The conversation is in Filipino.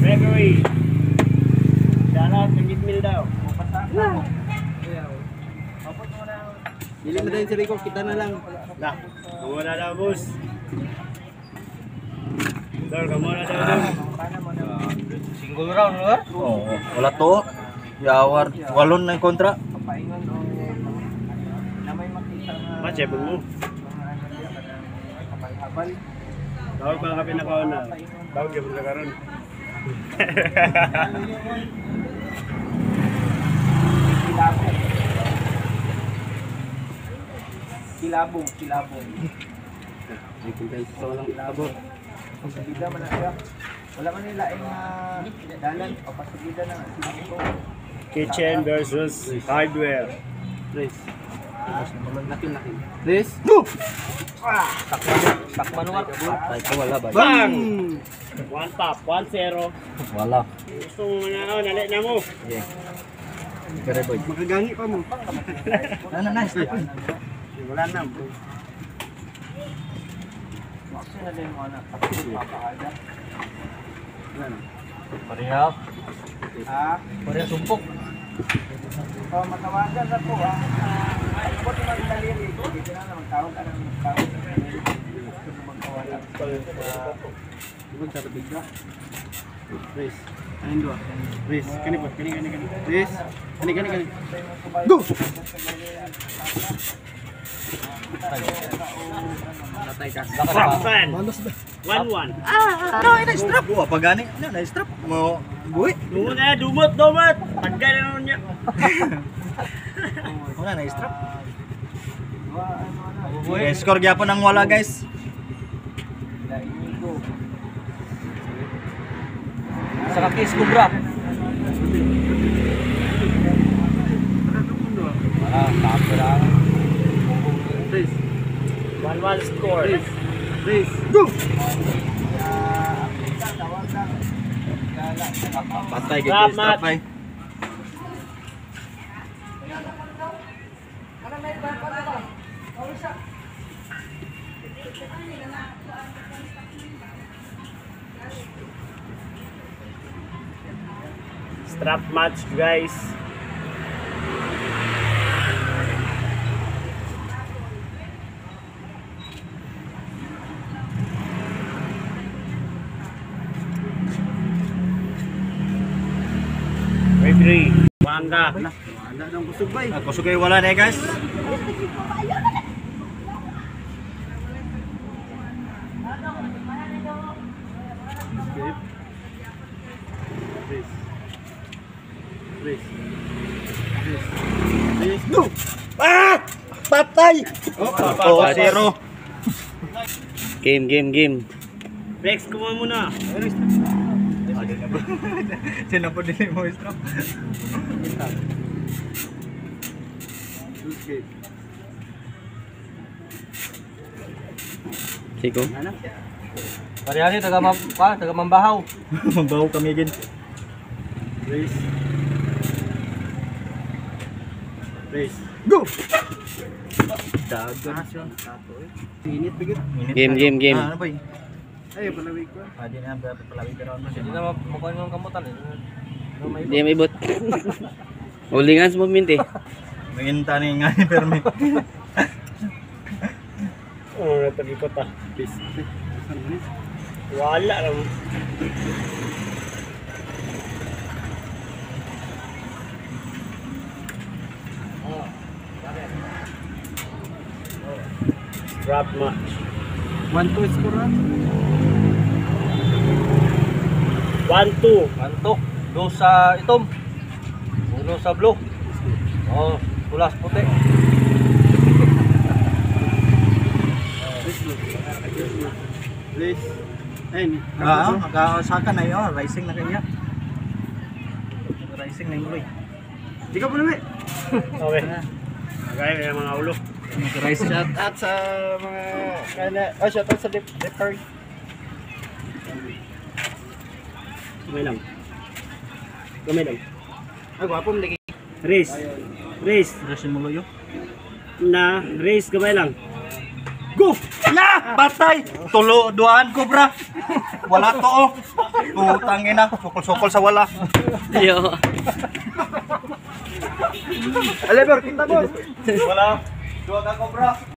Gregory. Shoutout ng Gitmil daw. Dili mo din si Rico, kita na lang. Nah, kamu na daw, boss. Sir, kamu na daw, boss. Single round, no? Oo, wala to. Yawar, walon na yung kontra. Machebong mo. Tawag pa ka pinakaon na. Tawag yung mga karon. Kilabong. Sa walang tabor. Pasagida man na siya. Wala man nila ang dalan o pasagida na sila. Kitchen versus hardware. Please. Laki. Please. Go! Takman mo. Ay, ko wala ba? Bang! 1 top, 1-0. Wala. Gusto mo na nali na mo. Okay. Pero boy. Makagangi pa mo. Nice. Wala na. Kasi na din mo na papakada. Pareha. Pareha sumpok. So matawagan na po ay po naman daliri dito na naman tawag ka ng tawag. Magkawala. Ibig sa bigla. Please. Kanin dua. Please. Kani. Please. Kani. Go! Natay ka. Fan. 1-1. Ano ay na-strap? Wa pa gani. Na-strap mo buhi. Dumot. Tagay na nun niya. Wala na-strap. Okay, score gyapon ang wala guys. Sa kakis kubra. Kapira. Please. 1-1 score. Please. Go! Patay gitu, strap ay. Strap match guys. Referee, Wanda. Wala nang kusog bay. Kusog ay wala na guys. Please. Go! Ah! Patay! Oh, 0. Game. Rex, kumuha muna. Sino po din mo strap? Siko. Pareha ni taga Mambahaw. Mambaho kami din. Please. Go! Dagan. Init bigit. Game. Ano ba yun? Ay, palawig ko. Di na palawig ka ron. Hindi na makuha ng kamutan eh. Di may ibot. Ulingan sa movement eh. Ngayon tani nga ni permit. Oh, natagipot ah. Please. Wala lang. Strap match. 1-2 score na. 1-2. Antok. Do sa itom. Uno sa blue. Oh, pulas puti. Please. Ayun. Saka na yun. Rising na kaya. Rising na yung Di ka po namin. Okay. Magaya may mga ulo. Rising. Shout out sa mga shout out sa Depar. Gamay lang. Ay, gwapong lagi. Race. Rising mo loyo. Na race gamay lang. Go! La! Patay! Duaan cobra. Wala to oh. Putang ina, sukol-sukol sa wala. Yo. Alebor, kita boss. Wala. Dua ka cobra.